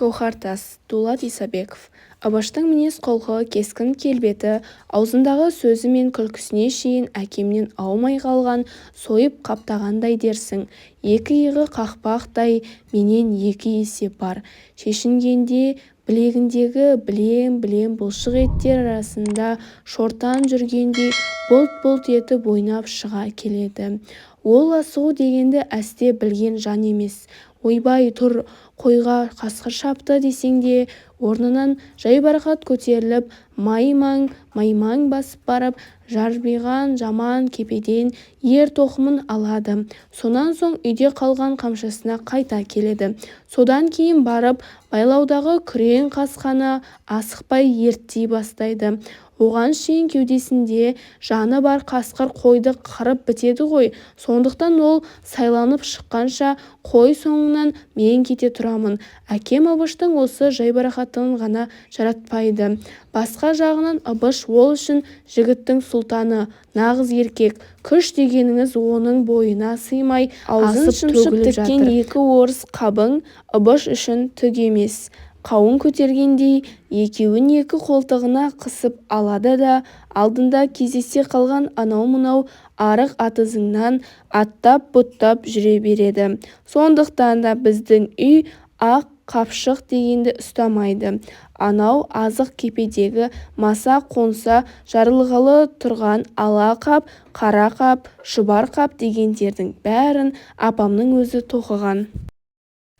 Гауһартас, Дулат Исабеков. Абаштың мінез-құлқы, кескін-келбеті, аузындағы сөзі мен күлкісіне шейін әкемнен аумай қалған, сойып қаптағандай дерсің. Екі иығы қақпақтай, менен екі есе бар. Шешінгенде білегіндегі білем бұлшық еттер арасында шортан жүргендей бұлт-бұлт етіп ойнап шыға келеді. Ол асығу дегенді әсте білген жан емес. Ойбай тұр, қойға қасқыр шапты десеңде, орнынан жайбарақат көтеріліп, маймаң басып барып, жарбиған жаман кепеден ер тоқымын алады. Сонан соң үйде қалған қамшысына қайта келеді. Содан кейін барып, байлаудағы күрең қасқаны асықпай ерттей бастайды. Оған шейін кеудесінде жаны бар қасқыр қойды қырып бітеді ғой. Сондықтан ол сайланып шыққанша қой соңынан мен кете тұрамын. Әкем Абыштың осы жайбарақатын ғана жаратпайды. Басқа жағынан Абыш ол үшін жігіттің сұлтаны, нағыз еркек. Күш дегеніңіз оның бойына сыймай аузын шымшып тіккен екі орыс қабың Абыш үшін түк емес. Қауын көтергендей екеуін екі қолтығына қысып алады да алдында кездесе қалған анау-мынау арық атызыңнан аттап-бұттап жүре береді. Сондықтан да біздің үй ақ қапшық дегенді ұстамайды. Анау азық кепедегі маса қонса жарылғалы тұрған ала қап, қара қап, шұбар қап дегендердің бәрін апамның өзі тоқыған.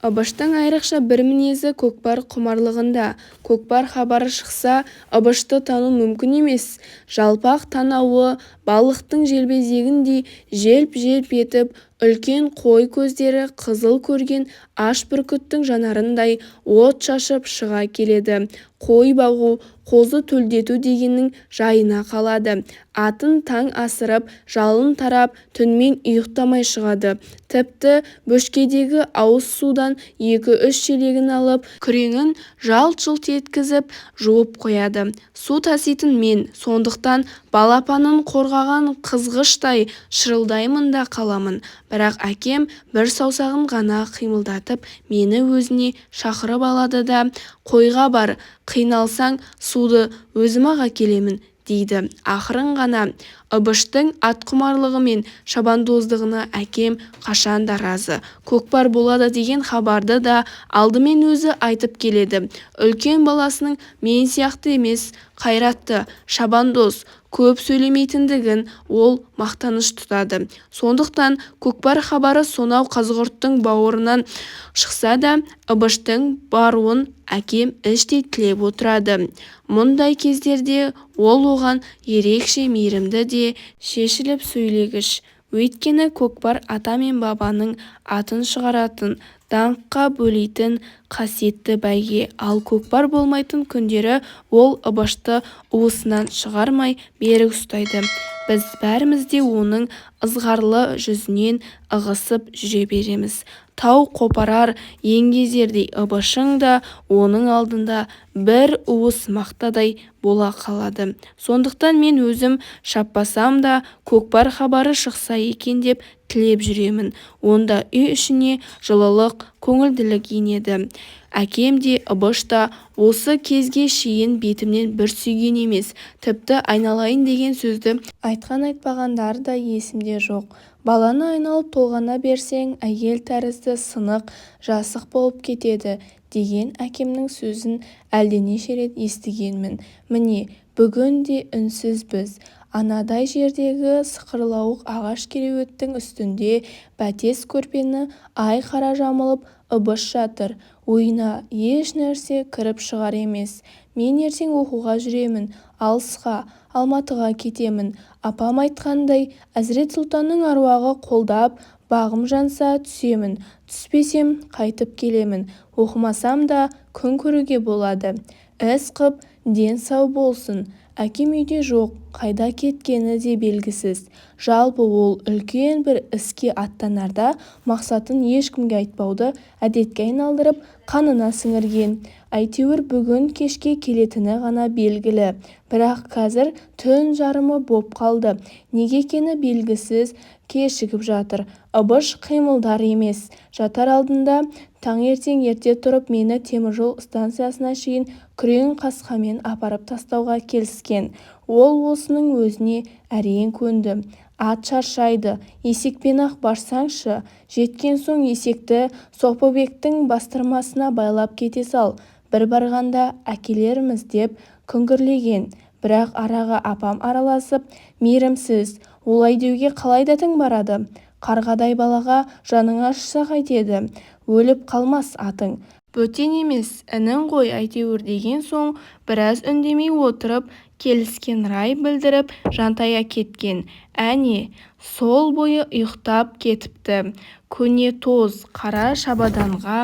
Абыштың айрықша бір мінезі көкпар құмарлығында. Көкпар хабары шықса, Абышты тану мүмкін емес. Жалпақ танауы балықтың желбезегіндей желп-желп етіп, үлкен қой көздері қызыл көрген аш бүркіттің жанарындай от шашып шыға келеді. Қой бағу, қозы төлдету дегеннің жайына қалады. Атын таң асырып, жалын тарап, түнмен ұйықтамай шығады. Тіпті бөшкедегі ауыз судан 2-3 шелегін алып, күреңін жалт-жұлт еткізіп жуып қояды. Су таситын мен, сондықтан балапанын қорғаған қызғыштай шырылдаймын да қаламын. Бірақ әкем бір саусағын ғана қимылдатып мені өзіне шақырып алады да, қойға бар, қиналсаң суды өзім-ақ әкелемін дейді. Ақырын ғана. Абыштың атқұмарлығы мен шабандоздығына әкем қашан да разы. Көкпар болады деген хабарды да алдымен өзі айтып келеді. Үлкен баласының мен сияқты емес, қайратты, шабандоз, көп сөйлемейтіндігін ол мақтаныш тұтады. Сондықтан көкпар хабары сонау қазғұрттың бауырынан шықса да, Абыштың баруын әкем іштей тілеп отырады. Мұндай кездерде ол оған ерекше мейірімді де шешіліп сөйлегіш. Өйткені көкпар ата мен бабаның атын шығаратын, даңққа бөлейтін қасиетті бәйге. Ал көкпар болмайтын күндері ол Абышты уысынан шығармай берік ұстайды. Біз бәріміз де оның ызғарлы жүзінен ығысып жүре береміз. Тау қопарар еңгезердей Абышың да оның алдында бір уыс мақтадай бола қалады. Сондықтан мен өзім шаппасам да көкпар хабары шықса екен деп тілеп жүремін. Онда үй ішіне жылылық, көңілділік енеді. Әкем де Абыш та осы кезге шейін бетімнен бір сүйген емес. Тіпті айналайын деген сөзді айтқан-айтпағандары да есімде жоқ. Баланы айналып толғана берсең, әйел тәрізді сынық, жасық болып кетеді деген әкемнің сөзін әлденеше рет естігенмін. Міне, бүгін де үнсізбіз. Анадай жердегі сықырлауық ағаш кереуеттің үстінде бәтес көрпені ай қара жамылып Абыш жатыр. Ойына еш нәрсе кіріп шығар емес. Мен ертең оқуға жүремін, алысқа, Алматыға кетемін. Апам айтқандай, Әзірет Сұлтанның аруағы қолдап, бағым жанса түсемін. Түспесем қайтып келемін. Оқымасам да күн көруге болады. Іс қып, ден сау болсын. Әкем үйде жоқ, қайда кеткені де белгісіз. Жалпы ол үлкен бір іске аттанарда мақсатын ешкімге айтпауды әдетке айналдырып қанына сіңірген. Әйтеуір бүгін кешке келетіні ғана белгілі. Бірақ қазір түн жарымы боп қалды. Неге екені белгісіз кешігіп жатыр. Абыш қимылдар емес. Жатар алдында таңертең ерте тұрып мені теміржол станциясына шейін күрең қасқамен апарып тастауға келіскен. Ол осының өзіне әрең көнді. Ат шаршайды, есекпен-ақ барсаңшы, жеткен соң есекті Соқпабектің бастырмасына байлап кете сал, бір барғанда әкелерміз деп күңгірлеген. Бірақ араға апам араласып, мейірімсіз, олай деуге қалай дәтің барады? Қарғадай балаға жаның ашыса қайтеді? Өліп қалмас атың. Бөтен емес, інің ғой әйтеуір деген соң біраз үндемей отырып, келіскен рай білдіріп жантая кеткен. Әне, сол бойы ұйықтап кетіпті. Көне тоз қара шабаданға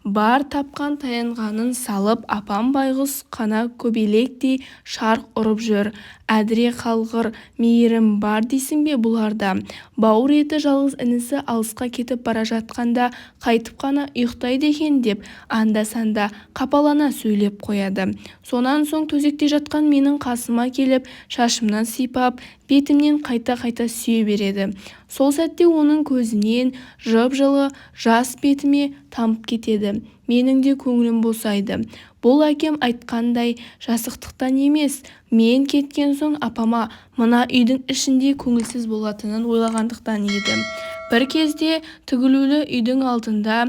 бар тапқан таянғанын салып, апам байғұс қана көбелектей шарқ ұрып жүр. Әдіре қалғыр, мейірім бар дейсің бе бұларда? Бауыр еті жалғыз інісі алысқа кетіп бара жатқанда қайтып қана ұйықтайды екен деп анда-санда қапалана сөйлеп қояды. Сонан соң төсекте жатқан менің қасыма келіп, шашымнан сипап, бетімнен қайта-қайта сүйе береді. Сол сәтте оның көзінен жып-жылы жас бетіме тамып кетеді. Менің де көңілім босайды. Бұл әкем айтқандай жасықтықтан емес, мен кеткен соң апама мына үйдің ішінде көңілсіз болатынын ойлағандықтан еді. Бір кезде тігілулі үйдің алдында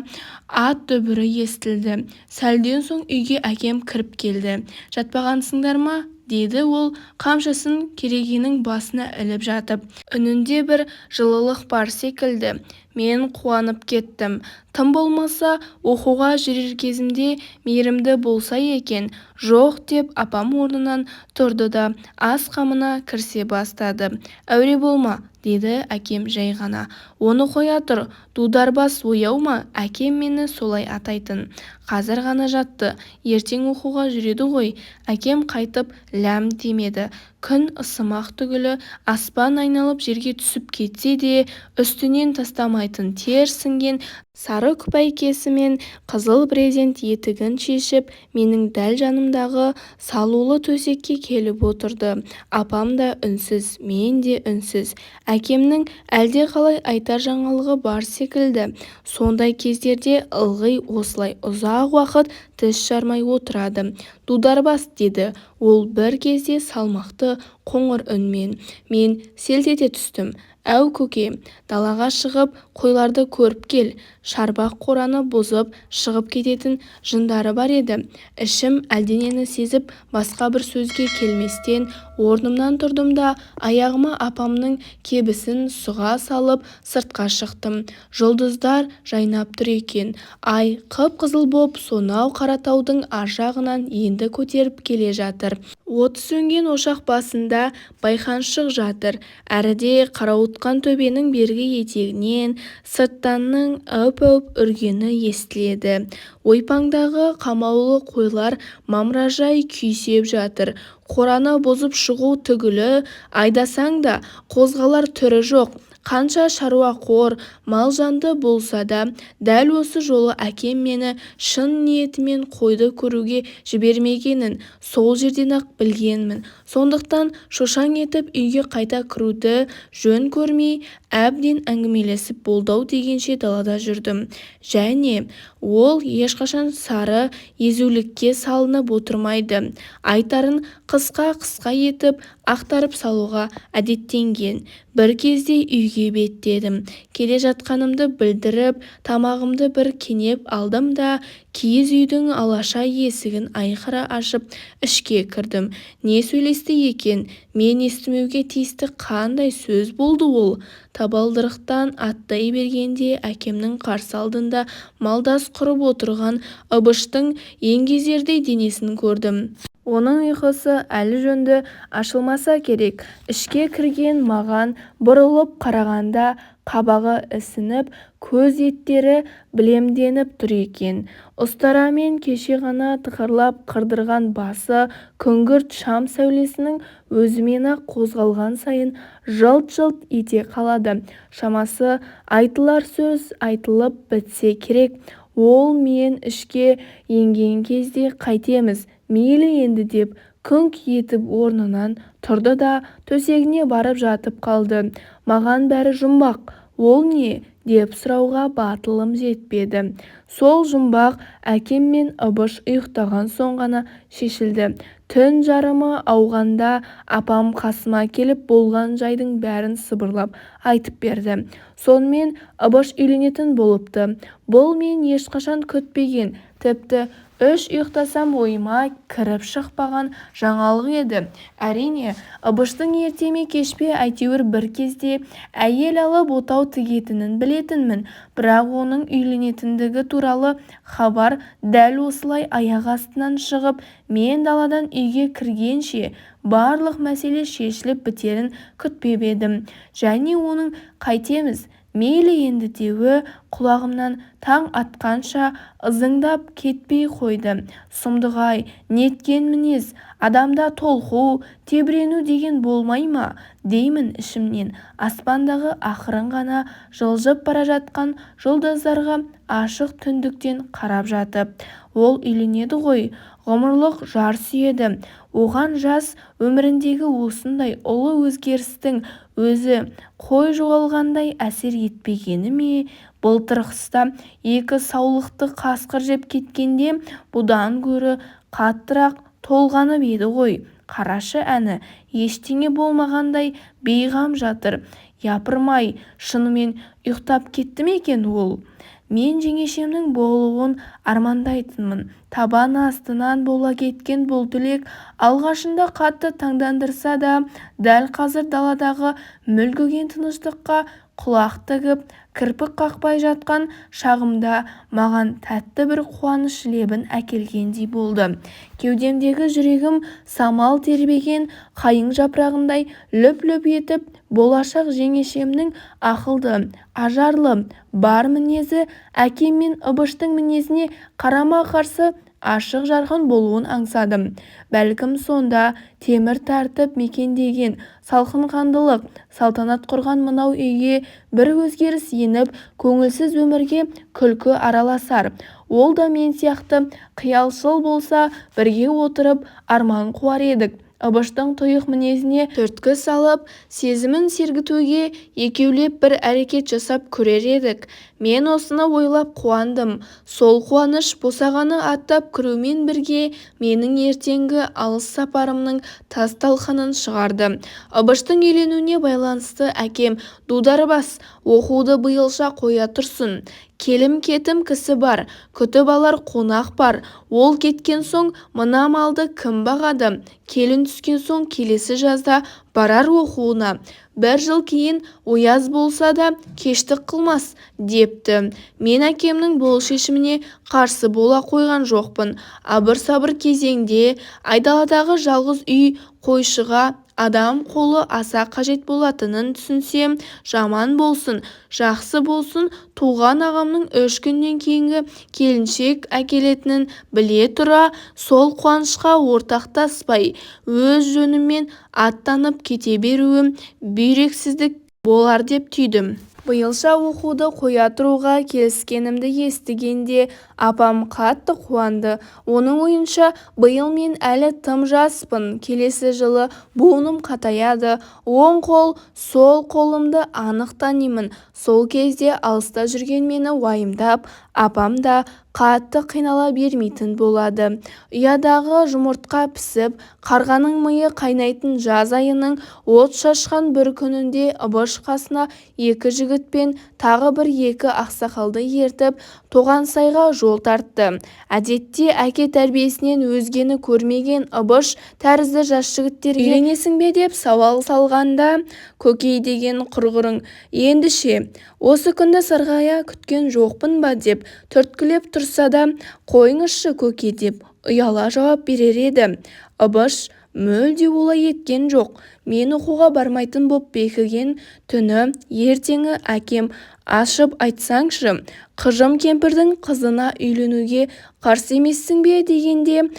ат дүбірі естілді. Сәлден соң үйге әкем кіріп келді. Жатпағансыңдар ма? Деді ол қамшысын керегенің басына іліп жатып. Үнінде бір жылылық бар секілді. Мен қуанып кеттім. Тым болмаса оқуға жүрер кезімде мейірімді болса екен. Жоқ деп апам орнынан тұрды да ас қамына кірісе бастады. Әуре болма, деді әкем жай ғана. Оны қоя тұр, дударбас ояу ма? Әкем мені солай атайтын. Қазір ғана жатты, ертең оқуға жүреді ғой. Әкем қайтып ләм демеді. Күн ысымақ түгілі аспан айналып жерге түсіп кетсе де үстінен тастамайтын тер сіңген сары күпәйкесі мен қызыл брезент етігін шешіп, менің дәл жанымдағы салулы төсекке келіп отырды. Апам да үнсіз, мен де үнсіз. Әкемнің әлде қалай айтар жаңалығы бар секілді. Сондай кездерде ылғи осылай ұзақ уақыт тіс жармай отырады. Дударбас, деді ол бір кезде салмақты қоңыр үнмен. Мен селт ете түстім. Әу көке, далаға шығып қойларды көріп кел. Шарбақ қораны бұзып шығып кететін жындары бар еді. Ішім әлденені сезіп басқа бір сөзге келместен орнымнан тұрдым да аяғыма апамның кебісін сұға салып сыртқа шықтым. Жұлдыздар жайнап тұр екен. Ай қып-қызыл боп сонау Қаратаудың ар жағынан енді көтеріп келе жатыр. От сөнген ошақ басында байқаншық жатыр. Әріде қарауытқан төбенің бергі етегінен сырттанның өп-өп үргені естіледі. Ойпаңдағы қамаулы қойлар мамыражай күйсеп жатыр. Қораны бұзып шығу түгілі айдасаң да қозғалар түрі жоқ. Қанша шаруа қор, мал жанды болса да, дәл осы жолы әкем мені шын ниетімен қойды көруге жібермегенін сол жерден-ақ білгенмін. Сондықтан шошаң етіп үйге қайта кіруді жөн көрмей, әбден әңгімелесіп болдау дегенше далада жүрдім. Және ол ешқашан сары езулікке салынып отырмайды. Айтарын қысқа-қысқа етіп ақтарып салуға әдеттенген. Бір кезде үйге беттедім. Келе жатқанымды білдіріп, тамағымды бір кенеп алдым да киіз үйдің алаша есігін айқара ашып ішке кірдім. Не сөйлесті екен? Мен естімеуге тиісті қандай сөз болды ол? Табалдырықтан аттай бергенде әкемнің қарсы алдында малдас құрып отырған ыбыштың еңгезердей денесін көрдім. Оның ұйқысы әлі жөнді ашылмаса керек. Ішке кірген маған бұрылып қарағанда қабағы ісініп, көз еттері білемденіп тұр екен. Ұстарамен кеше ғана тықырлап қырдырған басы күңгірт шам сәулесінің өзімен-ақ қозғалған сайын жылт-жылт ете қалады. Шамасы айтылар сөз айтылып бітсе керек. Ол мен ішке енген кезде қайтеміз, мейлі енді деп күңк етіп орнынан тұрды да төсегіне барып жатып қалды. Маған бәрі жұмбақ. ол не деп сұрауға батылым жетпеді. Сол жұмбақ әкем мен Ыбыш ұйықтаған соң ғана шешілді. Түн жарымы ауғанда апам қасыма келіп болған жайдың бәрін сыбырлап айтып берді. Сонымен Ыбыш үйленетін болыпты. Бұл мен ешқашан күтпеген, тіпті үш ұйықтасам ойыма кіріп шықпаған жаңалық еді. Әрине, Ыбыштың ерте ме кеш пе әйтеуір бір кезде әйел алып отау тігетінін білетінмін. Бірақ оның үйленетіндігі туралы хабар дәл осылай аяқ астынан шығып, мен даладан үйге кіргенше барлық мәселе шешіліп бітерін күтпеп едім. Және оның қайтеміз, мейлі енді деуі құлағымнан таң атқанша ызыңдап кетпей қойды. Сұмдық-ай, неткен мінез, адамда толқу, тебірену деген болмай ма деймін ішімнен. Аспандағы ақырын ғана жылжып бара жатқан жұлдыздарға ашық түндіктен қарап жатып. Ол үйленеді ғой, ғұмырлық жар сүйеді. Оған жас өміріндегі осындай ұлы өзгерістің өзі қой жоғалғандай әсер етпегені ме? Былтыр қыста екі саулықты қасқыр жеп кеткенде бұдан гөрі қаттырақ толғанып еді ғой. Қарашы әні, ештеңе болмағандай бейғам жатыр. Япырмай, шынымен ұйықтап кетті ме екен ол? Мен жеңешемнің болуын армандайтынмын. Табан астынан бола кеткен бұл тілек алғашында қатты таңдандырса да, дәл қазір даладағы мүлгіген тыныштыққа құлақ тігіп кірпік қақпай жатқан шағымда маған тәтті бір қуаныш лебін әкелгендей болды. Кеудемдегі жүрегім самал тербеген қайың жапырағындай лүп-лүп етіп, болашақ жеңешемнің ақылды, ажарлы, бар мінезі әкем мен Ыбыштың мінезіне қарама-қарсы ашық жарқын болуын аңсадым. Бәлкім сонда темір тартып мекендеген салқынқандылық, салтанат құрған мынау үйге бір өзгеріс еніп, көңілсіз өмірге күлкі араласар. Ол да мен сияқты қиялшыл болса, бірге отырып арман қуар едік. Ыбыштың тұйық мінезіне түрткі салып, сезімін сергітуге екеулеп бір әрекет жасап көрер едік. Мен осыны ойлап қуандым. Сол қуаныш босағаны аттап кірумен бірге менің ертеңгі алыс сапарымның тас-талқанын шығарды. Ыбыштың үйленуіне байланысты әкем дударбас, оқуды биылша қоя тұрсын. Келім-кетім кісі бар, күтіп алар қонақ бар. Ол кеткен соң мына малды кім бағады? Келін түскен соң келесі жазда барар оқуына. Бір жыл кейін ояз болса да кештік қылмас, депті. Мен әкемнің бұл шешіміне қарсы бола қойған жоқпын. Абыр-сабыр кезеңде айдаладағы жалғыз үй қойшыға адам қолы аса қажет болатынын түсінсем, жаман болсын, жақсы болсын, туған ағамның 3 күннен кейінгі келіншек әкелетінін біле тұра, сол қуанышқа ортақтаспай, өз жөніммен аттанып кете беруім бүйрексіздік болар деп түйдім. Биылша оқуды қоя тұруға келіскенімді естігенде апам қатты қуанды. Оның ойынша биыл мен әлі тым жаспын, келесі жылы буыным қатаяды. Оң қол, сол қолымды анық танимын. Сол кезде алыста жүрген мені уайымдап, апам да қатты қинала бермейтін болады. Ұядағы жұмыртқа пісіп, қарғаның миы қайнайтын жаз айының от шашқан бір күнінде Ыбыш қасына 2 жігітпен тағы бір 2 ақсақалды ертіп Тоғансайға жол тартты. Әдетте әке тәрбиесінен өзгені көрмеген Ыбыш тәрізді жас жігіттерге үйленесің бе деп сауал салғанда, көкей деген құрғырың, ендіше осы күнді сырғая күткен жоқпын ба деп түрткілеп тұрса да, қойыңызшы көке деп ұяла жауап берер еді. Ыбыш мүлде олай еткен жоқ. Мен оқуға бармайтын боп бекіген түні ертеңі әкем ашып айтсаңшы, қыжым кемпірдің қызына үйленуге қарсы емессің бе дегенде,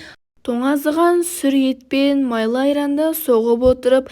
тоңазыған сүр етпен майлы айранды соғып отырып,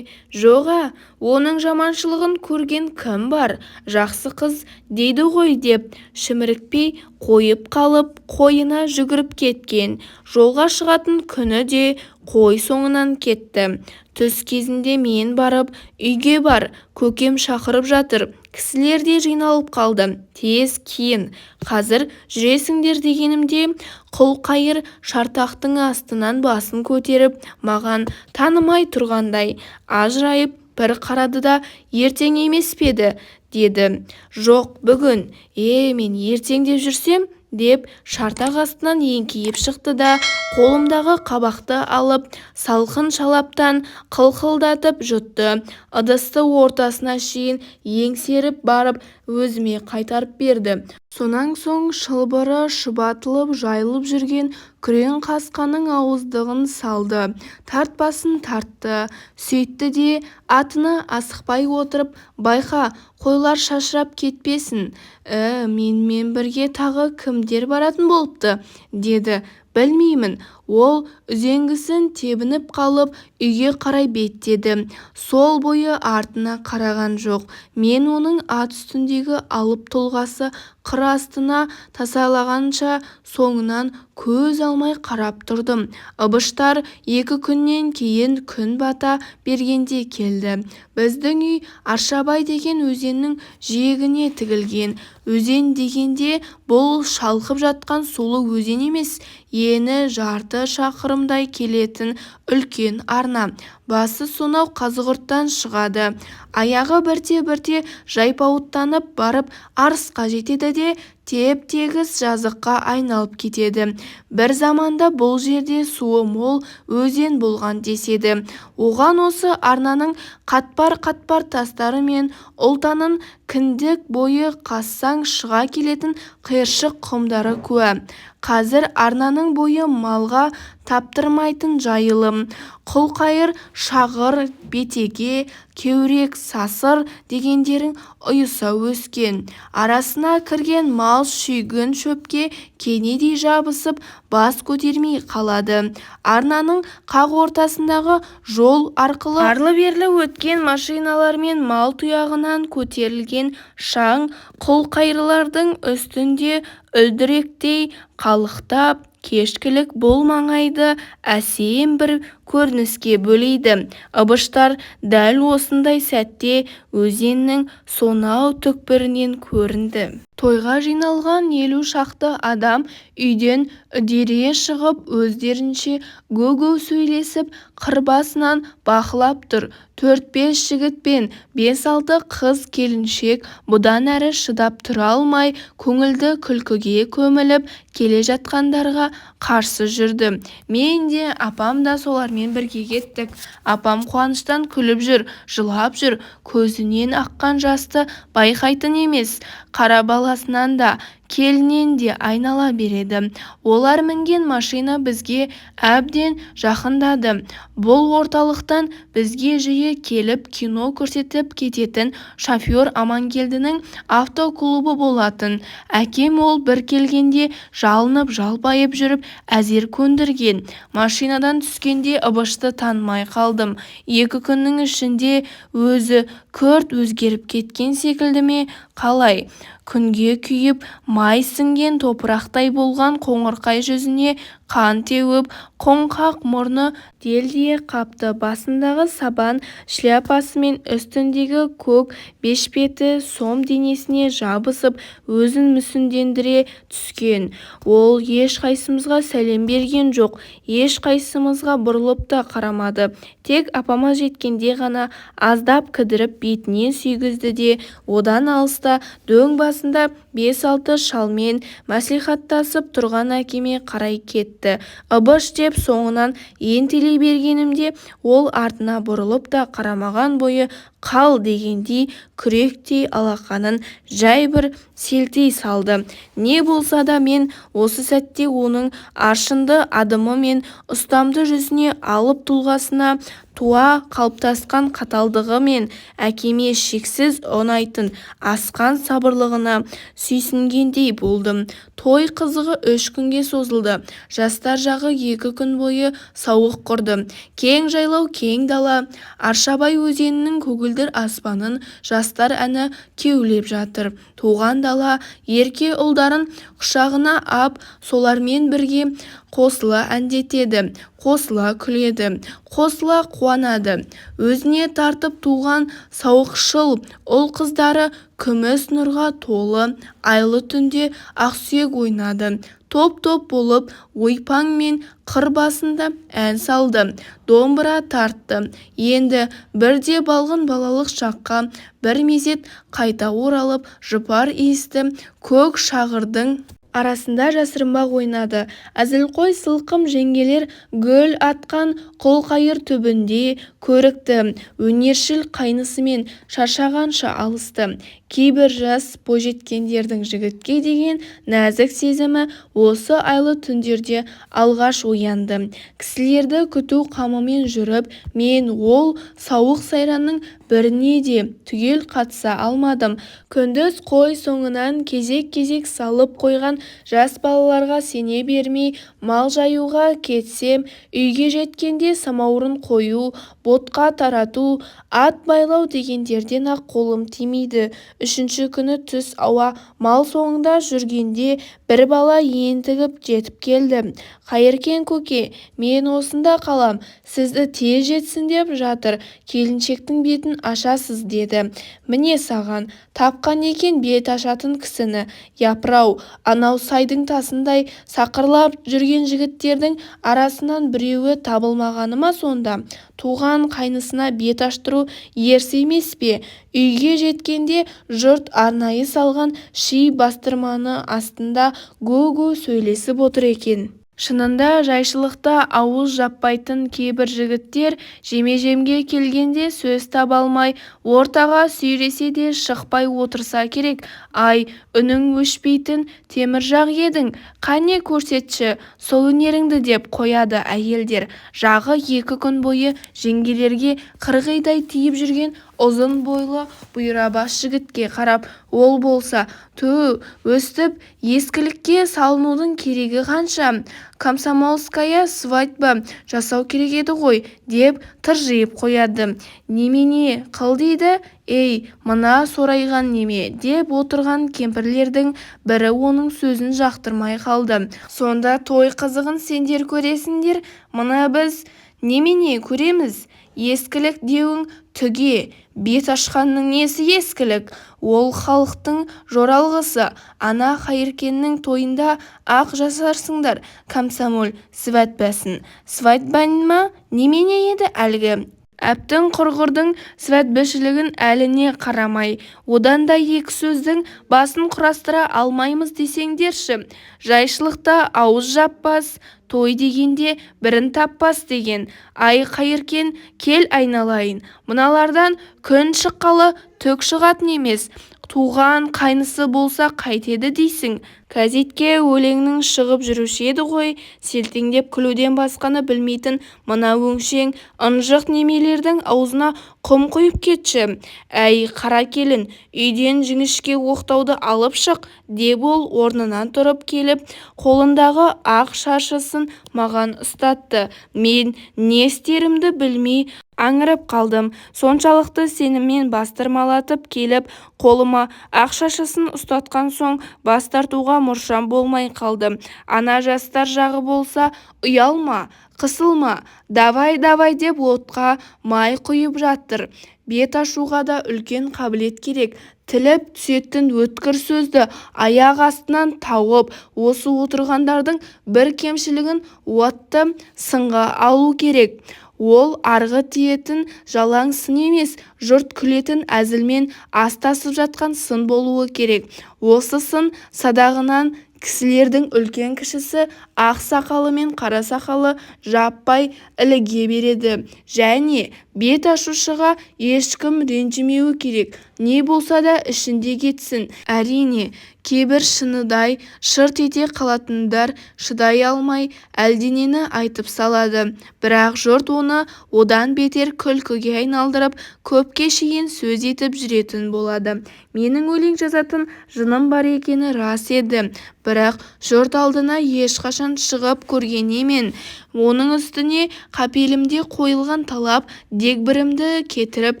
жоға, оның жаманшылығын көрген кім бар? Жақсы қыз дейді ғой деп шімірікпей қойып қалып, қойына жүгіріп кеткен. Жолға шығатын күні де қой соңынан кетті. Түс кезінде мен барып, үйге бар, көкем шақырып жатыр, кісілер де жиналып қалды. Тез киін, қазір жүресіңдер дегенімде құлқайыр шартақтың астынан басын көтеріп маған танымай тұрғандай ажырайып бір қарады да ертең емес пе еді деді. Жоқ, бүгін. Мен ертең деп жүрсем деп шартақ астынан еңкейіп шықты да қолымдағы қабақты алып салқын шалаптан қылқылдатып жұтты. Ыдысты ортасына шейін еңсеріп барып өзіме қайтарып берді. Сонан соң шылбыры шұбатылып жайылып жүрген күрең қасқаның ауыздығын салды, тартпасын тартты, сөйтті де атына асықпай отырып, байқа, қойлар шашырап кетпесін, менімен бірге тағы кімдер баратын болыпты, деді. Білмеймін. Ол үзеңгісін тебініп қалып үйге қарай беттеді. Сол бойы артына қараған жоқ. Мен оның ат үстіндегі алып тұлғасы қыр астына тасалағанша соңынан көз алмай қарап тұрдым. Ыбыштар 2 күннен кейін күн бата бергенде келді. Біздің үй Аршабай деген өзеннің жиегіне тігілген. Өзен дегенде бұл шалқып жатқан сулы өзен емес, ені жарты шақырымдай келетін үлкен арна. Басы сонау Қазығұрттан шығады. Аяғы бірте-бірте жайпауыттанып барып арысқа жетеді де теп-тегіс жазыққа айналып кетеді. Бір заманда бұл жерде суы мол өзен болған деседі. Оған осы арнаның қатпар-қатпар тастары мен ұлтаның кіндік бойы қазсаң шыға келетін қиыршық құмдары куә. Қазір арнаның бойы малға таптырмайтын жайылым. Құлқайыр, шағыр, бетеге, кеурек, сасыр дегендерің ұйыса өскен. Арасына кірген мал шүйгін шөпке кенедей жабысып бас көтермей қалады. Арнаның қақ ортасындағы жол арқылы арлы-берлі өткен машиналар мен мал тұяғынан көтерілген шаң құлқайырлардың үстінде үлдіректей қалықтап кешкілік бұл маңайды әсем бір көрініске бөлейді. Ыбыштар дәл осындай сәтте өзеннің сонау түкпірінен көрінді. Тойға жиналған 50 шақты адам үйден үдере шығып өздерінше гу-гу сөйлесіп қыр басынан бақылап тұр. 4-5 жігіт пен 5-6 қыз келіншек бұдан әрі шыдап тұра алмай көңілді күлкіге көміліп келе жатқандарға қарсы жүрді. Мен де апам да солармен бірге кеттік. Апам қуаныштан күліп жүр, жылап жүр, көзінен аққан жасты байқайтын емес. Қара баласынан да келінен де айнала береді. Олар мінген машина бізге әбден жақындады. Бұл орталықтан бізге жиі келіп кино көрсетіп кететін шофер Амангелдінің автоклубы болатын. Әкем ол бір келгенде жалынып жалпайып жүріп әзер көндірген. Машинадан түскенде Ыбышты танымай қалдым. 2 күннің ішінде өзі күрт өзгеріп кеткен секілді ме, қалай? Күнге күйіп май сіңген топырақтай болған қоңырқай жүзіне қан теуіп, қоңқақ мұрны делдие қапты. Басындағы сабан шляпасы мен үстіндегі көк бешпеті сом денесіне жабысып, өзін мүсіндендіре түскен. Ол ешқайсымызға сәлем берген жоқ, ешқайсымызға бұрылып та қарамады. Тек апама жеткенде ғана аздап кідіріп бетінен сүйгізді де, одан алыста дөң басында 5-6 шалмен мәслихаттасып тұрған әкеме қарай кетті. Ыбыш деп соңынан ентелей бергенімде ол артына бұрылып та қарамаған бойы қал дегендей күректей алақанын жай бір селтей салды. Не болса да мен осы сәтте оның аршынды адымы мен ұстамды жүзіне, алып тұлғасына, туа қалыптасқан қаталдығы мен әкеме шексіз ұнайтын асқан сабырлығына сүйсінгендей болдым. Той қызығы 3 күнге созылды. Жастар жағы 2 күн бойы сауық құрды. Кең жайлау, кең дала, Аршабай өзенінің көгілдір аспанын жастар әні кеулеп жатыр. Туған дала ерке ұлдарын құшағына ап, солармен бірге қосыла әндетеді. қосыла күледі, қосыла қуанады. Өзіне тартып туған сауықшыл ұл-қыздары күміс нұрға толы айлы түнде ақсүйек ойнады. Топ-топ болып ойпаң мен қыр басында ән салды, домбыра тартты. Енді бірде балғын балалық шаққа бір мезет қайта оралып, жұпар иісті көк шағырдың арасында жасырынбақ ойнады. Әзілқой сылқым жеңгелер гүл атқан құлқайыр түбінде көрікті. Өнершіл қайнысымен шаршағанша алысты. Кейбір жас бойжеткендердің жігітке деген нәзік сезімі осы айлы түндерде алғаш оянды. Кісілерді күту қамымен жүріп, мен ол сауық сайранның біріне де түгел қатыса алмадым. Күндіз қой соңынан кезек-кезек салып қойған жас балаларға сене бермей мал жаюға кетсем, үйге жеткенде самаурын қою, ботқа тарату, ат байлау дегендерден-ақ қолым тимейді. Үшінші күні түс ауа мал соңында жүргенде бір бала ентігіп жетіп келді. Қайыркен көке, мен осында қалам, сізді тез жетсін деп жатыр, келіншектің бетін ашасыз деді. Міне саған, тапқан екен бет ашатын кісіні. Япырау, анау сайдың тасындай сақырлап жүрген жігіттердің арасынан біреуі табылмағаны ма сонда? Туған қайнысына бет аштыру ерсі емес пе? Үйге жеткенде жұрт арнайы салған ши бастырманы астында гу-гу сөйлесіп отыр екен. Шынында жайшылықта ауыз жаппайтын кейбір жігіттер жеме-жемге келгенде сөз таба алмай ортаға сүйресе де шықпай отырса керек. Ай, үнің өшпейтін теміржақ едің, қане көрсетші сол өнеріңді деп қояды әйелдер. Жағы 2 күн бойы жеңгелерге қырғидай тиіп жүрген ұзын бойлы бұйрабас жігітке қарап, ол болса, ту, өстіп ескілікке салынудың керегі қанша? Комсомольская свадьба жасау керек еді ғой, деп тыржиып қояды. Немене қыл дейді? Ей, мына сорайған неме, деп отырған кемпірлердің бірі оның сөзін жақтырмай қалды. Сонда той қызығын сендер көресіңдер, мына біз немене көреміз? Ескілік деуің түге, бет ашқанның несі ескілік? Ол халықтың жоралғысы. Ана Қайыркеннің тойында ақ жасарсыңдар, комсомол свадьбасын. Свадьбан ма? Немене еді әлгі? Әптің құрғырдың свадьбашылығын әліне қарамай, одан да 2 сөздің басын құрастыра алмаймыз десеңдерші. Жайшылықта ауыз жаппас, той дегенде бірін таппас деген. Ай Қайыркен, кел айналайын. Мыналардан күн шыққалы түк шығатын емес. Туған қайнысы болса қайтеді дейсің? Газетке өлеңнің шығып жүруші еді ғой. Селтеңдеп күлуден басқаны білмейтін мына өңшең ынжық немелердің аузына құм құйып кетші. Әй қара келін, үйден жіңішке оқтауды алып шық, деп ол орнынан тұрып келіп, қолындағы ақ шаршысын маған ұстатты. Мен не істерімді білмей аңырып қалдым. Соншалықты сеніммен бастырмалатып келіп, қолыма ақ шашысын ұстатқан соң бас тартуға мұршам болмай қалды. Ана жастар жағы болса, ұялма, қысылма, давай деп отқа май құйып жатыр. Бет ашуға да үлкен қабілет керек. Тіліп түсетін өткір сөзді аяқ астынан тауып, осы отырғандардың бір кемшілігін уатты сынға алу керек. Ол арғы тиетін жалаң сын емес, жұрт күлетін әзілмен астасып жатқан сын болуы керек. Осы сын садағынан кісілердің үлкен-кішісі ақ сақалы мен қара сақалы жаппай іліге береді. Және бет ашушыға ешкім ренжімеуі керек. Не болса да ішінде кетсін. Әрине, кейбір шыныдай шырт ете қалатындар шыдай алмай әлденені айтып салады. Бірақ жұрт оны одан бетер күлкіге айналдырып, көпке шейін сөз етіп жүретін болады. Менің өлең жазатын жыным бар екені рас еді. Бірақ жұрт алдына ешқашан шығып көрген емен. Оның үстіне қапелімде қойылған талап дегбірімді кетіріп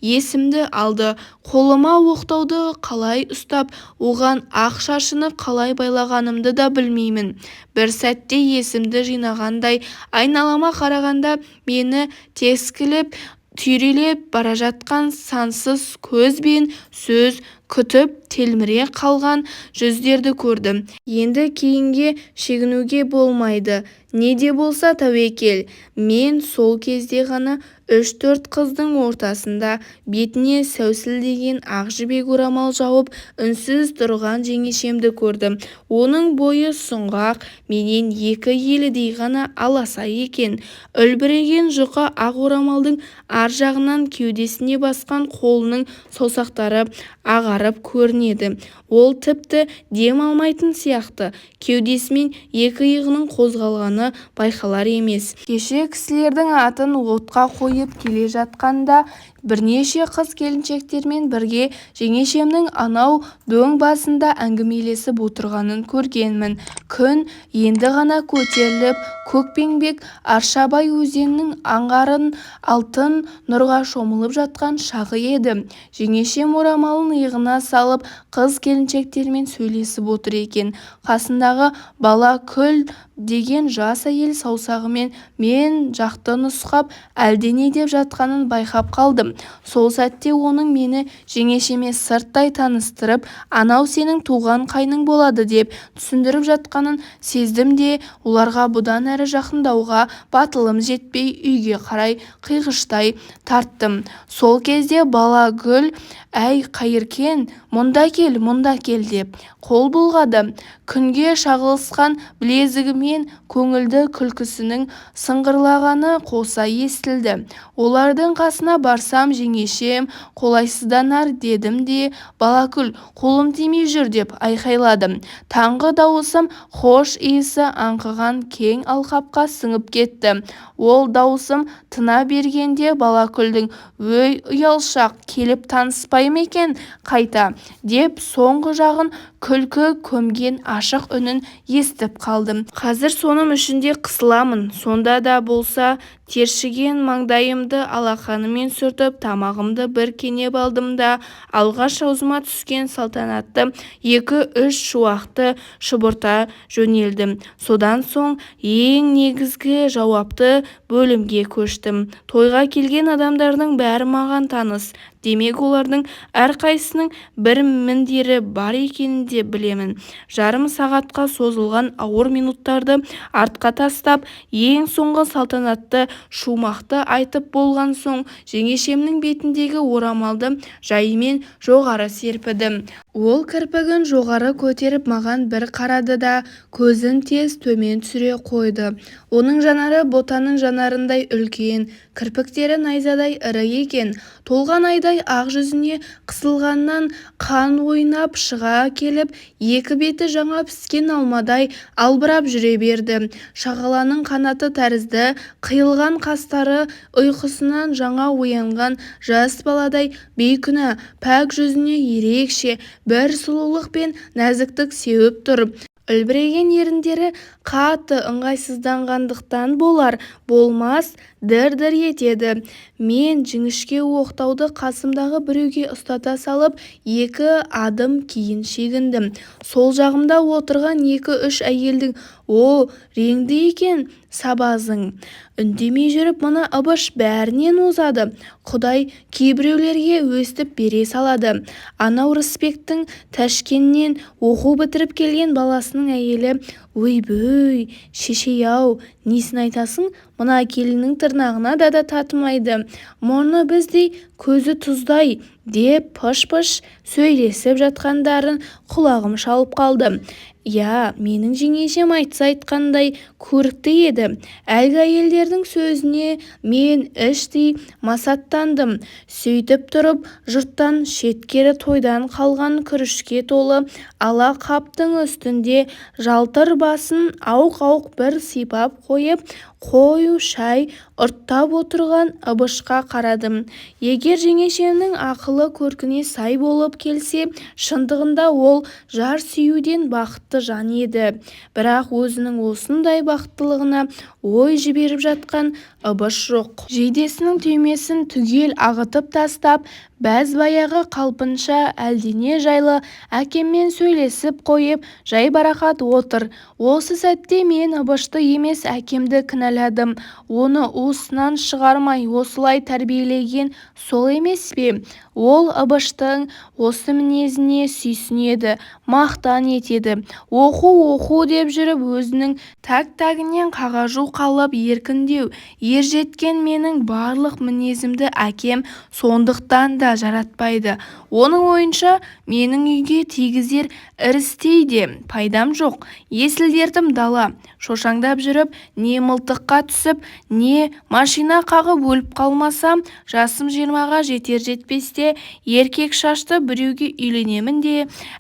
есімді алды. Қолыма оқтауды қалай ұстап, оған ақ ақ шашыны қалай байлағанымды да білмеймін. Бір сәтте есімді жинағандай айналама қарағанда мені тескілеп түйрелеп бара жатқан сансыз көз бен сөз күтіп телміре қалған жүздерді көрдім. Енді кейінге шегінуге болмайды. Не де болса тәуекел. Мен сол кезде ғана 3-4 қыздың ортасында бетіне сәусілдеген ақ жібек орамал жауып үнсіз тұрған жеңешемді көрдім. Оның бойы сұңғақ, менен 2 елідей ғана аласа екен. Үлбіреген жұқа ақ орамалдың ар жағынан кеудесіне басқан қолының саусақтары ағарып көрінеді. Ол тіпті дем алмайтын сияқты. Кеудесімен 2 иығының қозғалғаны байқалар емес. Кеше кісілердің атын отқа қойып келе жатқанда бірнеше қыз-келіншектермен бірге жеңешемнің анау дөң басында әңгімелесіп отырғанын көргенмін. Күн енді ғана көтеріліп, көкпеңбек Аршабай өзенінің аңғарын алтын нұрға шомылып жатқан шағы еді. Жеңешем орамалын иығына салып қыз-келіншектермен сөйлесіп отыр екен. Қасындағы бала күл деген жас әйел саусағымен мен жақты нұсқап әлдене деп жатқанын байқап қалдым. Сол сәтте оның мені жеңешеме сырттай таныстырып, анау сенің туған қайның болады деп түсіндіріп жатқанын сездім де оларға бұдан әрі жақындауға батылым жетпей үйге қарай қиғыштай тарттым. Сол кезде бала гүл «Әй Қайыркен, мұнда кел» деп қол бұлғады. Күнге шағылысқан білезігімен көңілді күлкісінің сыңғырлағаны қоса естілді. Олардың қасына барсам жеңешем қолайсызданар дедім де «Балакүл, қолым тимей жүр» деп айқайладым. Таңғы дауысым хош иісі аңқыған кең алқапқа сіңіп кетті. Ол дауысым тына бергенде Балакүлдің «Өй ұялшақ, келіп таныспай ма екен қайта?» деп соңғы жағын күлкі көмген ашық үнін естіп қалдым. Қазір соным ішінде қысыламын. Сонда да болса тершіген маңдайымды алақанымен сүртіп тамағымды бір кенеп алдым да алғаш аузыма түскен салтанатты 2-3 шуақты шұбырта жөнелдім. Содан соң ең негізгі жауапты бөлімге көштім. Тойға келген адамдардың бәрі маған таныс. Демек олардың әрқайсының бір міндері бар екенін де білемін. Жарым сағатқа созылған ауыр минуттарды артқа тастап, ең соңғы салтанатты шумақты айтып болған соң жеңешемнің бетіндегі орамалды жайымен жоғары серпідім. Ол кірпігін жоғары көтеріп маған бір қарады да көзін тез төмен түсіре қойды. Оның жанары ботаның жанарындай үлкен, кірпіктері найзадай ірі екен. Толған айдай ақ жүзіне қысылғаннан қан ойнап шыға келіп, екі беті жаңа піскен алмадай албырап жүре берді. Шағаланың қанаты тәрізді қиылған қастары ұйқысынан жаңа оянған жас баладай бейкүнә пәк жүзіне ерекше бір сұлулық пен нәзіктік сеуіп тұр. Үлбіреген еріндері қатты ыңғайсызданғандықтан болар-болмас дір-дір етеді. Мен жіңішке оқтауды қасымдағы біреуге ұстата салып 2 адым кейін шегіндім. Сол жағымда отырған 2-3 әйелдің «О, реңді екен сабазың!» Үндемей жүріп мына ыбыш бәрінен озады. Құдай кейбіреулерге өстіп бере салады. Анау Рысбектің Тәшкеннен оқу бітіріп келген баласының әйелі «Өй-бөй, шешей-ау, несін айтасың? Мына келіннің тырнағына да татымайды. Мұрны біздей, көзі тұздай» деп пыш-пыш сөйлесіп жатқандарын құлағым шалып қалды. Я, менің жеңешем айтса айтқандай көрікті еді. Әлгі әйелдердің сөзіне мен іштей масаттандым. Сөйтіп тұрып, жұрттан шеткері тойдан қалған күрішке толы ала қаптың үстінде жалтыр басын ауық-ауық бір сипап қойып, қою шай ұрттап отырған ыбышқа қарадым. Егер егер жеңешемнің ақылы көркіне сай болып келсе, шындығында ол жар сүюден бақытты жан еді. Бірақ өзінің осындай бақыттылығына ой жіберіп жатқан ыбыш жоқ. Жейдесінің түймесін түгел ағытып тастап, бәз баяғы қалпынша әлдене жайлы әкеммен сөйлесіп қойып, жайбарақат отыр. Осы сәтте мен ыбышты емес әкемді кінәладым. Оны уысынан шығармай осылай тәрбиелеген сол емес пе? Ол ыбыштың осы мінезіне сүйсінеді, мақтан етеді. Оқу деп жүріп өзінің тәк-тәгінен қағажу қалып еркіндеу, ержеткен менің барлық мінезімді әкем сондықтан да жаратпайды. Оның ойынша менің үйге тигізер ірістей де пайдам жоқ. Есіл-дертім дала. Шошаңдап жүріп, не мылтыққа түсіп, не машина қағып өліп қалмасам, жасым 20-ға жетер-жетпесте еркек шашты біреуге үйленемін де,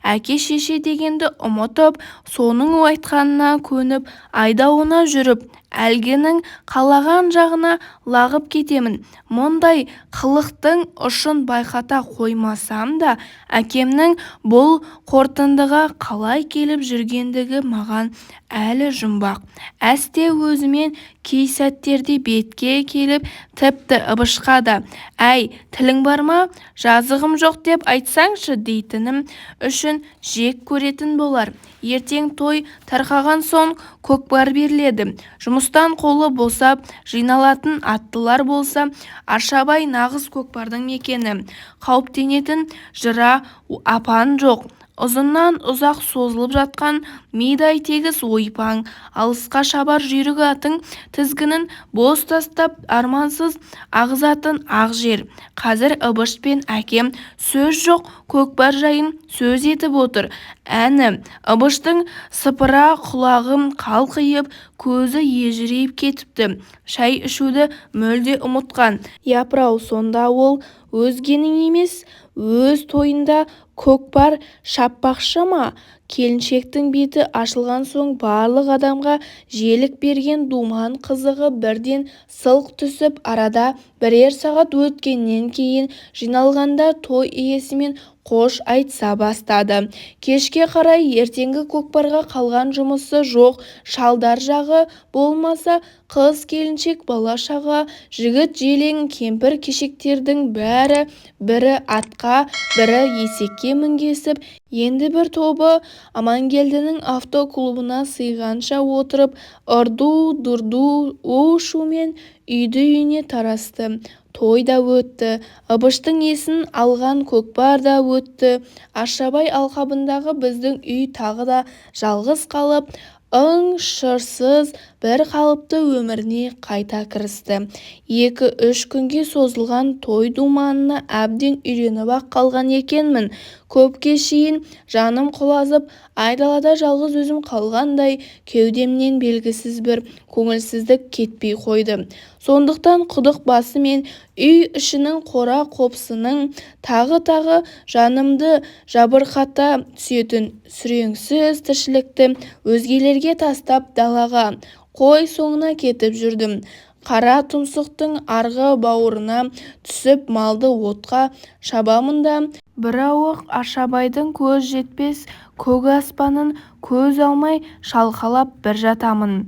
әке-шеше дегенді ұмытып, соның айтқанына көніп, айдауына жүріп, әлгінің қалаған жағына лағып кетемін. Мұндай қылықтың ұшын байқата қоймасам да, әкемнің бұл қорытындыға қалай келіп жүргендігі маған әлі жұмбақ. Әсте өзімен кей сәттерде бетке келіп, тіпті ыбышқа да, «Әй, тілің бар ма? Жазығым жоқ» деп айтсаңшы дейтінім үшін жек көретін болар. Ертең той тарқаған соң көкпар беріледі. Жұмыстан қолы босап жиналатын аттылар болса, Аршабай нағыз көкпардың мекені. Қауіптенетін жыра апан жоқ. Ұзыннан ұзақ созылып жатқан мидай тегіс ойпаң, алысқа шабар жүйрік аттың тізгінін бос тастап армансыз ағызатын ақ жер. Қазір ыбыш пен әкем сөз жоқ көкпар жайын сөз етіп отыр. Әні, ыбыштың сыпыра құлағым қалқиып, көзі ежірейіп кетіпті. Шай ішуді мүлде ұмытқан. Япыр-ау, сонда ол өзгенің емес, өз тойында көкпар шаппақшы ма? Келіншектің беті ашылған соң барлық адамға желік берген думан қызығы бірден сылқ түсіп, арада бірер сағат өткеннен кейін жиналғандар той иесімен қош айтыса бастады. Кешке қарай ертеңгі көкпарға қалған жұмысы жоқ шалдар жағы болмаса, қыз-келіншек, бала-шаға, жігіт-желең, кемпір-кешектердің бәрі бірі атқа, бірі есекке мінгесіп, енді бір тобы Амангелдінің автоклубына сыйғанша отырып, ырду-дырду, у-шумен үйді-үйіне тарасты. Той да өтті. Ыбыштың есін алған көкпар да өтті. Аршабай алқабындағы біздің үй тағы да жалғыз қалып, ың-шырсыз бір қалыпты өміріне қайта кірісті. 2-3 күнге созылған той думанына әбден үйреніп-ақ қалған екенмін. Көпке шейін жаным құлазып, айдалада жалғыз өзім қалғандай, кеудемнен белгісіз бір көңілсіздік кетпей қойды. Сондықтан құдық басы мен үй ішінің қора-қопсының тағы жанымды жабырқата түсетін сүреңсіз тіршілікті өзгелерге тастап далаға, қой соңына кетіп жүрдім. Қара тұмсықтың арғы бауырына түсіп малды отқа шабамын да, бір ауық Аршабайдың көз жетпес көк аспанын көз алмай шалқалап бір жатамын.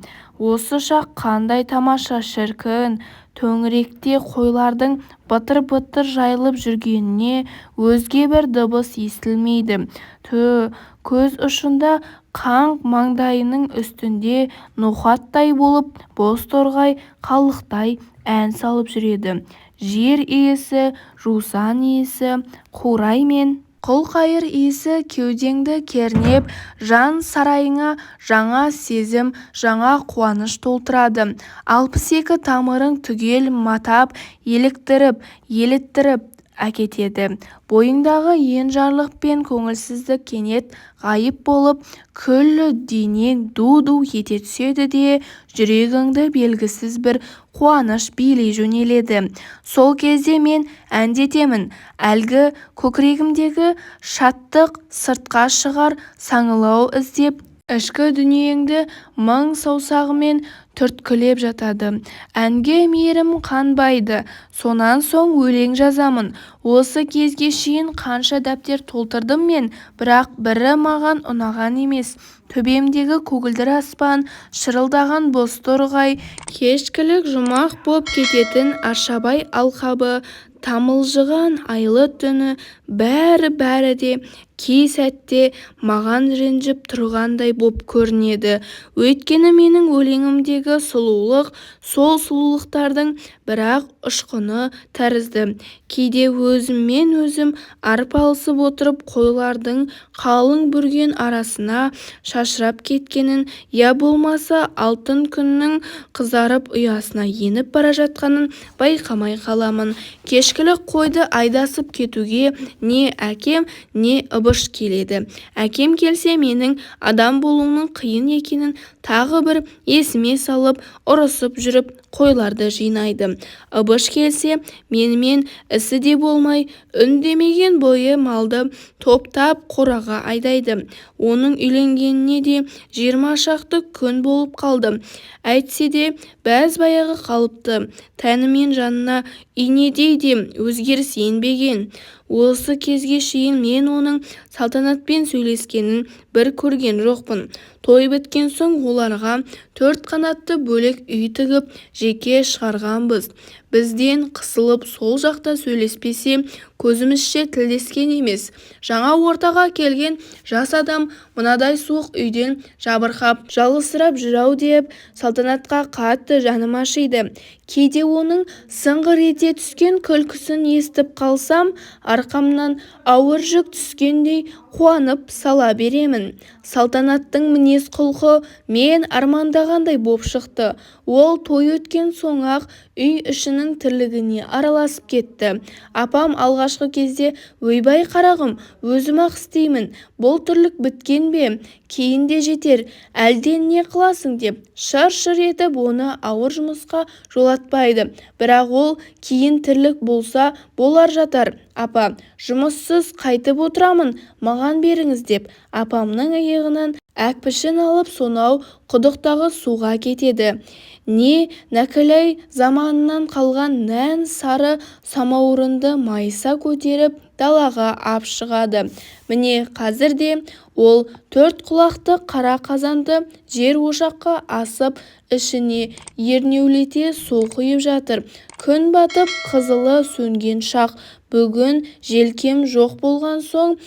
Осы шақ қандай тамаша, шіркін! Төңіректе қойлардың бытыр-бытыр жайылып жүргеніне өзге бір дыбыс естілмейді. Көз ұшында қан маңдайының үстінде ноқаттай болып бозторғай қалықтай ән салып жүреді. Жер иісі, жусан иісі, қурай мен құлқайыр иісі кеудеңді кернеп, жан сарайыңа жаңа сезім, жаңа қуаныш толтырады. 62 тамырың түгел матап, еліктіріп әкетеді. Бойыңдағы енжарлық пен көңілсіздік кенет ғайып болып, күллі денең ду-ду ете түседі де, жүрегіңді белгісіз бір қуаныш билей жөнеледі. Сол кезде мен әндетемін. Әлгі көкірегімдегі шаттық сыртқа шығар саңылау іздеп Ішкі дүниеңді мың саусағымен түрткілеп жатады. Әнге мейірім қанбайды. Сонан соң өлең жазамын. Осы кезге шейін қанша дәптер толтырдым мен, бірақ бірі маған ұнаған емес. Төбемдегі көгілдір аспан, шырылдаған бозторғай, кешкілік жұмақ боп кететін ашабай алқабы, тамылжыған айлы түні, бәрі де кей сәтте маған ренжіп тұрғандай боп көрінеді. Өйткені менің өлеңімдегі сұлулық сол сұлулықтардың бірақ ұшқыны тәрізді. Кейде өзіммен өзім арпалысып отырып қойлардың қалың бүрген арасына шашырап кеткенін, я болмаса алтын күннің қызарып ұясына еніп бара жатқанын байқамай қаламын. Кешкілік қойды айдасып кетуге не әкем, не ыбыш келеді. Әкем келсе менің адам болуымның қиын екенін тағы бір есіме салып, ұрысып жүріп қойларды жинайды. Ыбыш келсе менімен ісі де болмай, үндемеген бойы малды топтап қораға айдайды. Оның үйленгеніне де 20 шақты күн болып қалды. Әйтсе де бәз баяғы қалыпты. Тәні мен жанына инедей де өзгеріс енбеген. Осы кезге шейін мен оның салтанатпен сөйлескенін бір көрген жоқпын. Той біткен соң оларға 4 қанатты бөлек үй тігіп жеке шығарғанбыз. Бізден қысылып сол жақта сөйлеспесе көзімізше тілдескен емес. Жаңа ортаға келген жас адам мынадай суық үйден жабырқап жалғызсырап жүр-ау деп салтанатқа қатты жаным ашиды. Кейде оның сыңғыр ете түскен күлкісін естіп қалсам, арқамнан ауыр жүк түскендей қуанып сала беремін. Салтанаттың мінез-құлқы мен армандағандай боп шықты. Ол той өткен соң-ақ үй ішінің тірлігіне араласып кетті. Апам алғашқы кезде «Ойбай қарағым, өзім-ақ істеймін, бұл тірлік біткен бе? Кейін де жетер, әлден не қыласың?» деп шыр-шыр етіп оны ауыр жұмысқа жолатпайды. Бірақ ол кейін тірлік болса болар жатар. «Апа, жұмыссыз қайтып отырамын, маған беріңіз» деп апамның иығынан әкпішін алып сонау құдықтағы суға кетеді. Не нәкілай заманынан қалған нән сары самауырынды майыса көтеріп далаға ап шығады. Міне қазір де ол 4 құлақты қара қазанды жер ошаққа асып, ішіне ернеулете су құйып жатыр. Күн батып қызылы сөнген шақ. Бүгін желкем жоқ болған соң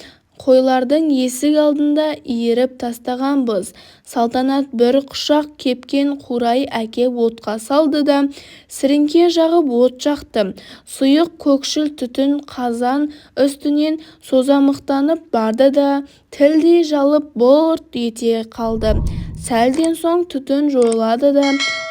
қойлардың есік алдында иіріп тастағанбыз. Салтанат бір құшақ кепкен қурай әкеп отқа салды да сіріңке жағып от жақты. Сұйық көкшіл түтін қазан үстінен созамықтанып барды да тілдей жалып бұрт ете қалды. Сәлден соң түтін жойылады да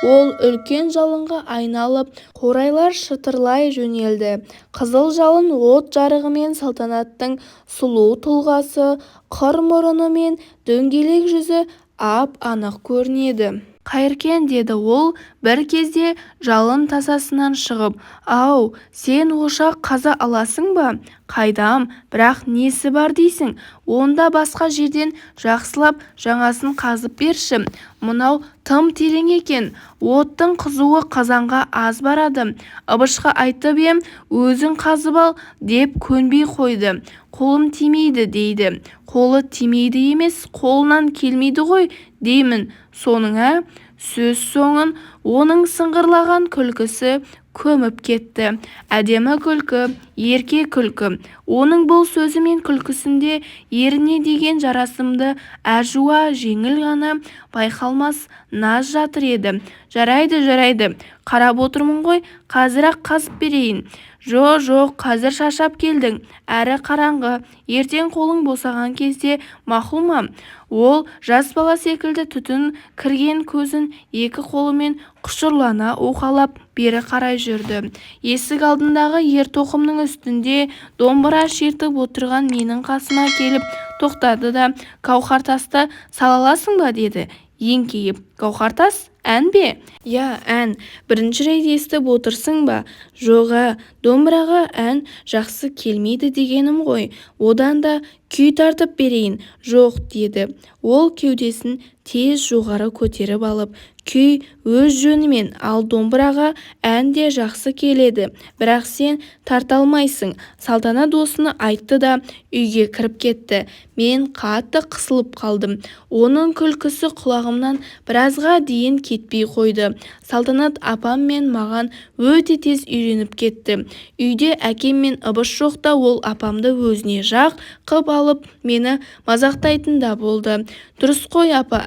ол үлкен жалынға айналып, қурайлар шытырлай жөнелді. Қызыл жалын от жарығымен салтанаттың сұлу тұлғасы, қыр мұрыны мен дөңгелек жүзі ап-анық көрінеді. «Қайыркен», деді ол бір кезде жалын тасасынан шығып. «Ау, сен ошақ қаза аласың ба?» «Қайдам, бірақ несі бар дейсің? Онда басқа жерден жақсылап жаңасын қазып берші. Мынау тым терең екен, оттың қызуы қазанға аз барады. Ыбышқа айтып ем, өзің қазып ал деп көнбей қойды. Қолым тимейді дейді. Қолы тимейді емес, қолынан келмейді ғой деймін соның, ә?» Сөз соңын оның сыңғырлаған күлкісі көміп кетті. Әдемі күлкі, ерке күлкі. Оның бұл сөзі мен күлкісінде еріне деген жарасымды, әжуа, жеңіл ғана байқалмас наз жатыр еді. Жарайды, қарап отырмын ғой, қазір-ақ қазып берейін». «Жоқ, қазір шаршап келдің, әрі қараңғы, ертең қолың босаған кезде мақұл ма?» Ол жас бала секілді түтін кірген көзін екі қолымен құшырлана уқалап бері қарай жүрді. Есік алдындағы ер-тоқымның үстінде домбыра шертіп отырған менің қасыма келіп тоқтады да «Гауһартасты сала аласың ба?» деді еңкейіп. «Гауһартас? Ән бе?» «Я, ән. Бірінші рет естіп отырсың ба?» «Жоға, домбыраға ән жақсы келмейді дегенім ғой. Одан да күй тартып берейін. Жоқ, деді. Ол кеудесін тез жоғары көтеріп алып, күй өз жөнімен, ал домбыраға ән де жақсы келеді, бірақ сен тарта алмайсың. Салтанат осыны айтты да үйге кіріп кетті. Мен қатты қысылып қалдым. Оның күлкісі құлағымнан біразға дейін кетпей қойды. Салтанат апам мен маған өте тез үйреніп кетті. Үйде әкем мен ыбыш жоқта ол апамды өзіне жақ қып алып мені мазақтайтын да болды. Дұрыс қой апа,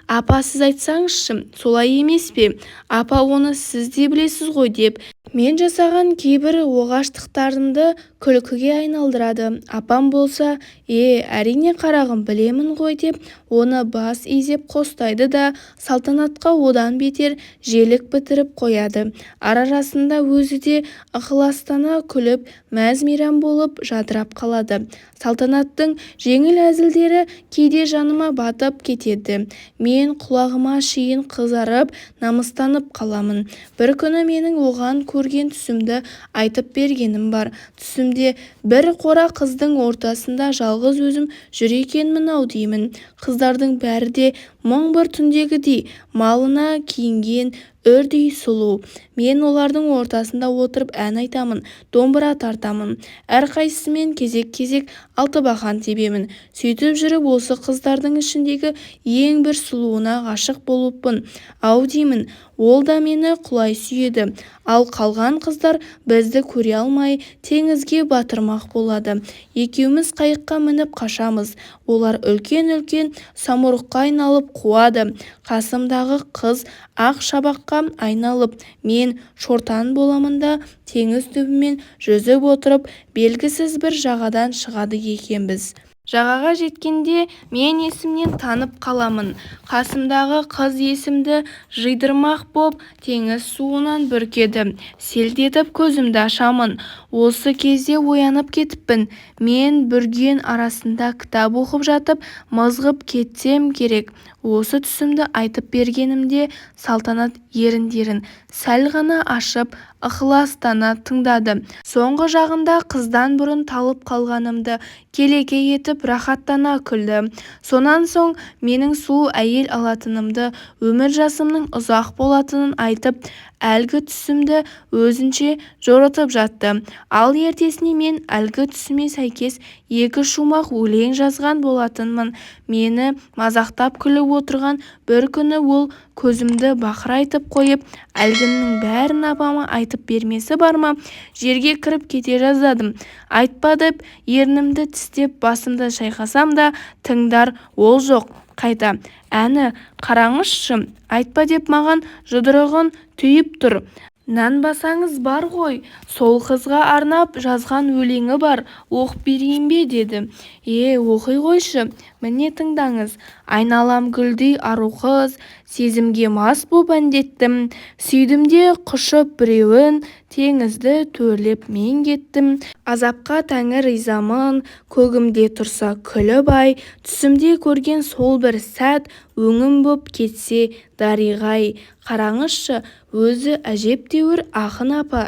апа сіз айтсаңызшы, солай емес пе? Апа, оны сіз де білесіз ғой деп. Мен жасаған кейбір оғаштықтарымды күлкіге айналдырады. Апам болса, әрине қарағым, білемін ғой деп оны бас изеп қостайды да Салтанатқа одан бетер желік бітіріп қояды. Ара-арасында өзі де ықыластана күліп, мәз-мейрам болып жадырап қалады. Салтанаттың жеңіл әзілдері кейде жаныма батып кетеді. Мен құлағыма шейін қызарып, намыстанып қаламын. Бір күні менің оған көрген түсімді айтып бергенім бар. Түсімде бір қора қыздың ортасында жалғыз өзім жүр екенмін-ау деймін. Қыздардың бәрі де мың бір түндегідей, малына киінген, үрдей сұлу. Мен олардың ортасында отырып ән айтамын, домбыра тартамын. Әрқайсысымен кезек-кезек алтыбақан тебемін. Сөйтіп жүріп осы қыздардың ішіндегі ең бір сұлуына ғашық болыппын ау деймін. Ол да мені құлай сүйеді. Ал қалған қыздар бізді көре алмай теңізге батырмақ болады. Екеуміз қайыққа мініп қашамыз. Олар үлкен-үлкен самұрыққа айналып қуады. Қасымдағы қыз ақ шабаққа айналып, мен шортан боламын да теңіз түбімен жүзіп отырып белгісіз бір жағадан шығады екенбіз. Жағаға жеткенде мен есімнен танып қаламын. Қасымдағы қыз есімді жидырмақ боп теңіз суынан бүркеді. Селт етіп көзімді ашамын. Осы кезде оянып кетіппін. Мен бүрген арасында кітап оқып жатып мызғып кетсем керек. Осы түсімді айтып бергенімде Салтанат еріндерін сәл ғана ашып ықыластана тыңдады. Соңғы жағында қыздан бұрын талып қалғанымды келеке етіп рахаттана күлді. Сонан соң менің сұлу әйел алатынымды, өмір жасымның ұзақ болатынын айтып, әлгі түсімді өзінше жорытып жатты. Ал ертесіне мен әлгі түсіме сәйкес 2 шумақ өлең жазған болатынмын. Мені мазақтап күліп отырған бір күні ол көзімді бақырайтып қойып, әлгінің бәрін апама айтып бермесі бар ма? Жерге кіріп кете жаздадым. Айтпа деп ернімді тістеп басымды шайқасам да тыңдар ол жоқ. Қайта әні қараңызшы, айтпа деп маған жұдырығын түйіп тұр. Нанбасаңыз бар ғой, сол қызға арнап жазған өлеңі бар, оқып берейін бе деді. Оқи қойшы, міне тыңдаңыз. Айналам гүлдей ару қыз, сезімге мас боп әндеттім. Сүйдім де құшып біреуін, теңізді төрлеп мен кеттім. Азапқа тәңір ризамын, көгімде тұрса күліп ай, түсімде көрген сол бір сәт, өңім боп кетсе дариғай. Қараңызшы, өзі әжептәуір ақын апа,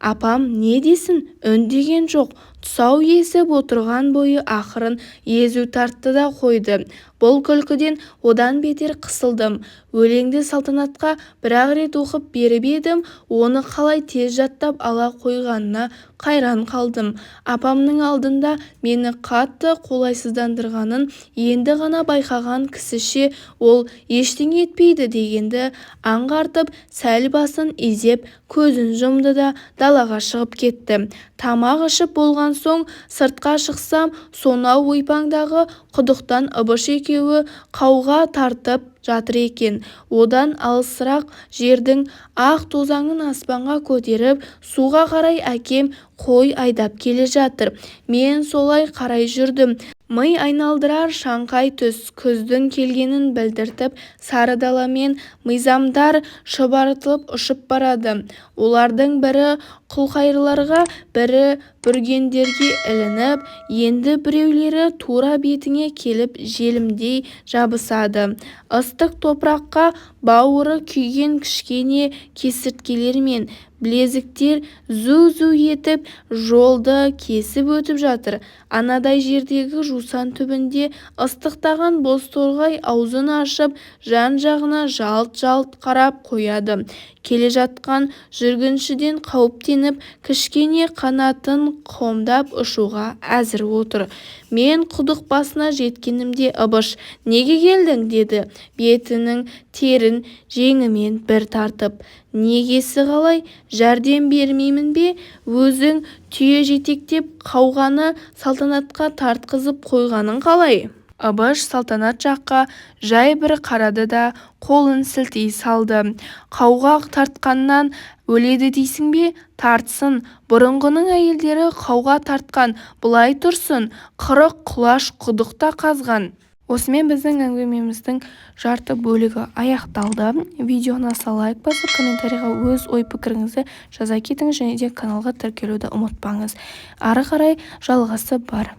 апам не десін, үндеген жоқ. Тұсау есіп отырған бойы ақырын езу тартты да қойды. Бұл күлкіден одан бетер қысылдым. Өлеңді Салтанатқа бір-ақ рет оқып беріп едім, оны қалай тез жаттап ала қойғанына қайран қалдым. Апамның алдында мені қатты қолайсыздандырғанын енді ғана байқаған кісіше ол ештеңе етпейді дегенді аңғартып, сәл басын изеп көзін жұмды да далаға шығып кетті. Тамақ ішіп болған соң сыртқа шықсам, сонау ойпаңдағы құдықтан ыбыш екеуі қауға тартып жатыр екен. Одан алысырақ жердің ақ тозаңын аспанға көтеріп, суға қарай әкем қой айдап келе жатыр. Мен солай қарай жүрдім. Ми айналдырар шаңқай түс күздің келгенін білдіртіп, сары даламен мизамдар шұбартылып ұшып барады. Олардың бірі құлқайырларға, бірі бүргендерге ілініп, енді біреулері тура бетіңе келіп желімдей жабысады. Ыстық топыраққа бауыры күйген кішкене кесірткелермен білезіктер зу-зу етіп жолды кесіп өтіп жатыр. Анадай жердегі жусан түбінде ыстықтаған бозторғай аузын ашып жан-жағына жалт-жалт қарап қояды. Келе жатқан жүргіншіден қауіптеніп кішкене қанатын қомдап ұшуға әзір отыр. Мен құдық басына жеткенімде Ыбыш, неге келдің? Деді, бетінің терін жеңімен бір тартып. Негесі қалай? Жәрдем бермеймін бе? Өзің түйе жетектеп қауғаны салтанатқа тартқызып қойғаның қалай? Ыбыш салтанат жаққа жай бір қарады да қолын сілтей салды. Қауға тартқаннан өледі дейсің бе? Тартсын. Бұрынғының әйелдері қауға тартқан, былай тұрсын, 40 құлаш құдықта қазған. Осымен біздің әңгімеміздің жарты бөлігі аяқталды. Видеоны аса лайк басып, комментарийға өз ой-пікіріңізді жаза кетіңіз және де каналға тіркелуді ұмытпаңыз. Ары қарай жалғасы бар.